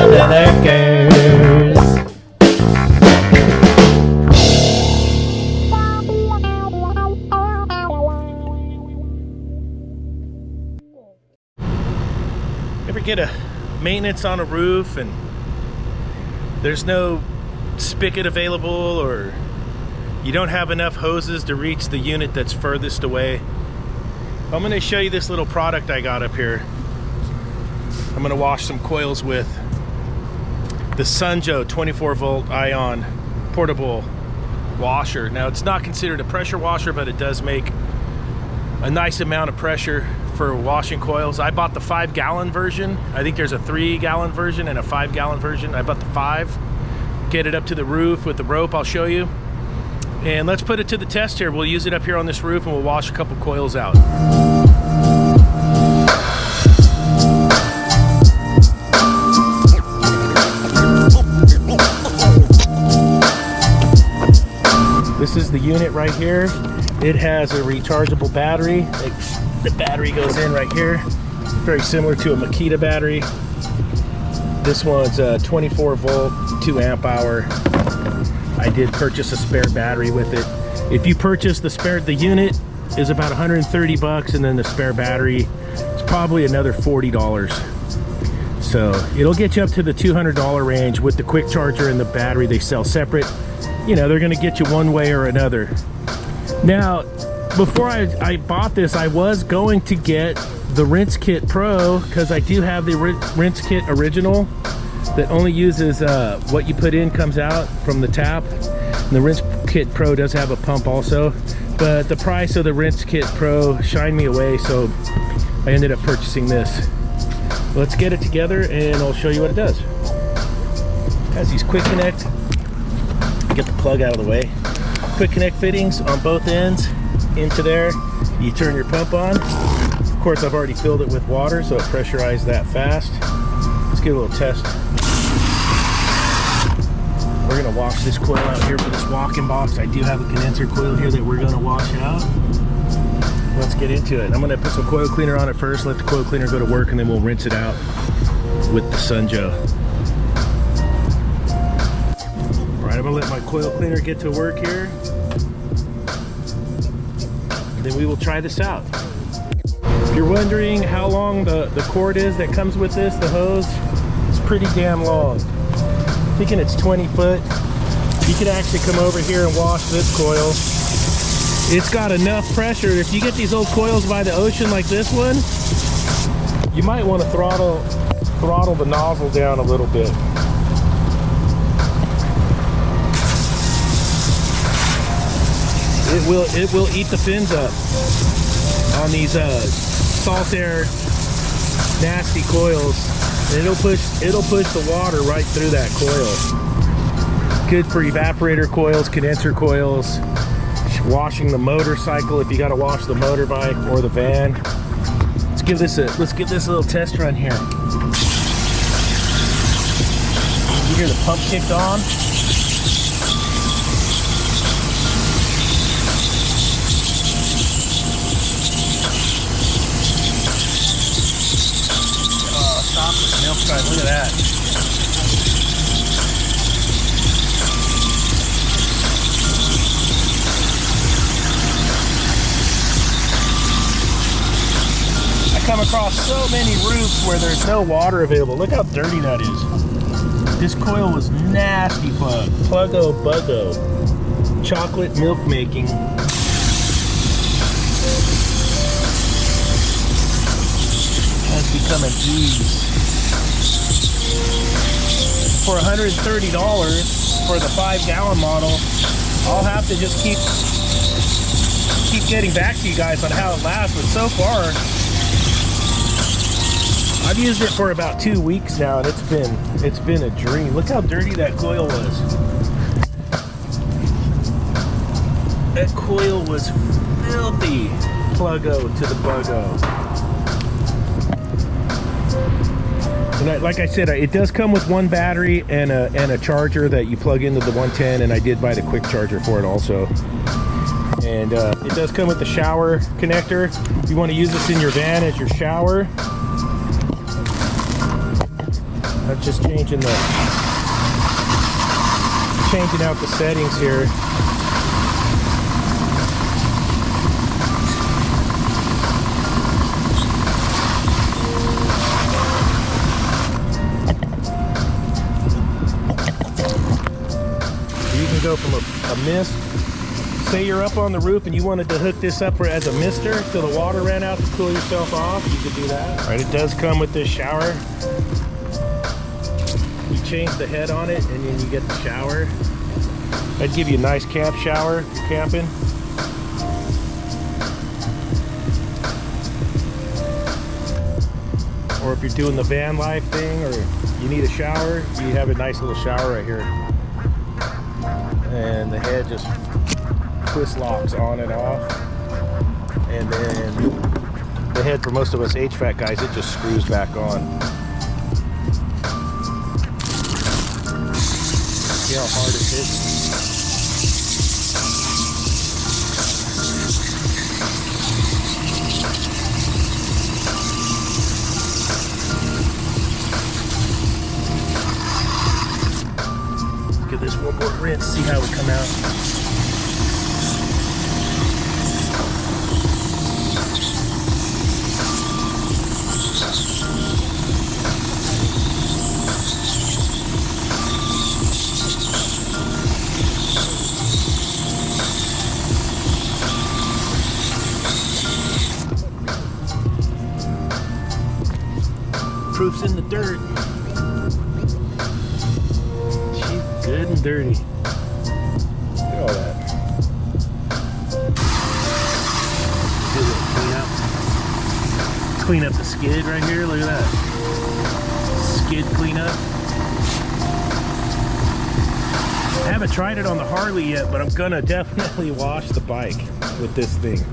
under the curse. Ever get a maintenance on a roof and there's no spigot available, or you don't have enough hoses to reach the unit that's furthest away? I'm going to show you this little product I got up here. I'm going to wash some coils with the Sunjoe 24 volt ion portable washer. Now, it's not considered a pressure washer, but it does make a nice amount of pressure for washing coils. I bought the 5-gallon version. I think there's a 3-gallon version and a 5-gallon version. I bought the 5. Get it up to the roof with the rope, I'll show you. And let's put it to the test here. We'll use it up here on this roof and we'll wash a couple coils out. This is the unit right here. It has a rechargeable battery. The battery goes in right here. Very similar to a Makita battery. This one's a 24 volt, 2 amp hour. I did purchase a spare battery with it. If you purchase the unit is about 130 bucks, and then the spare battery is probably another $40. So it'll get you up to the $200 range with the quick charger and the battery. They sell separate. You know, they're gonna get you one way or another. Now, before I bought this, I was going to get the Rinse Kit Pro, because I do have the Rinse Kit Original that only uses what you put in comes out from the tap. And the Rinse Kit Pro does have a pump also, but the price of the Rinse Kit Pro shined me away, so I ended up purchasing this. Let's get it together and I'll show you what it does. It has these quick connect. Get the plug out of the way. Quick connect fittings on both ends into there. You turn your pump on. Of course, I've already filled it with water, so it pressurized that fast. Let's get a little test. We're gonna wash this coil out here for this walk-in box. I do have a condenser coil here that we're gonna wash out. Let's get into it. I'm gonna put some coil cleaner on it first, let the coil cleaner go to work, and then we'll rinse it out with the Sunjoe. All right, I'm gonna let my coil cleaner get to work here. Then we will try this out. If you're wondering how long the cord is that comes with this, the hose, it's pretty damn long. I'm thinking it's 20 foot. You could actually come over here and wash this coil. It's got enough pressure. If you get these old coils by the ocean like this one, you might want to throttle the nozzle down a little bit. It will eat the fins up on these salt air nasty coils. And it'll push the water right through that coil. Good for evaporator coils, condenser coils, washing the motorcycle if you got to wash the motorbike or the van. Let's give this a little test run here. You hear the pump kicked on? Look at that. I come across so many roofs where there's no water available. Look how dirty that is. This coil was nasty plug. Pluggo buggo. Chocolate milk making. Has become an ease. For $130 for the 5-gallon model, I'll have to just keep getting back to you guys on how it lasts. But so far, I've used it for about 2 weeks now, and it's been a dream. Look how dirty that coil was. That coil was filthy. Pluggo to the buggo. And like I said, it does come with one battery and a charger that you plug into the 110, and I did buy the quick charger for it also. And it does come with the shower connector. If you want to use this in your van as your shower, I'm just changing out the settings here. You can go from a mist. Say you're up on the roof and you wanted to hook this up as a mister till the water ran out to cool yourself off, you could do that. All right, it does come with this shower. You change the head on it and then you get the shower. That'd give you a nice camp shower if you're camping. Or if you're doing the van life thing or you need a shower, you have a nice little shower right here. And the head just twist locks on and off. And then the head for most of us H.V.A.C guys, it just screws back on. See how hard it hits? Give this one more rinse, see how it come out. Proof's in the dirt. She's good and dirty. Look at all that. Do a little clean up. Clean up the skid right here. Look at that. Skid cleanup. I haven't tried it on the Harley yet, but I'm gonna definitely wash the bike with this thing.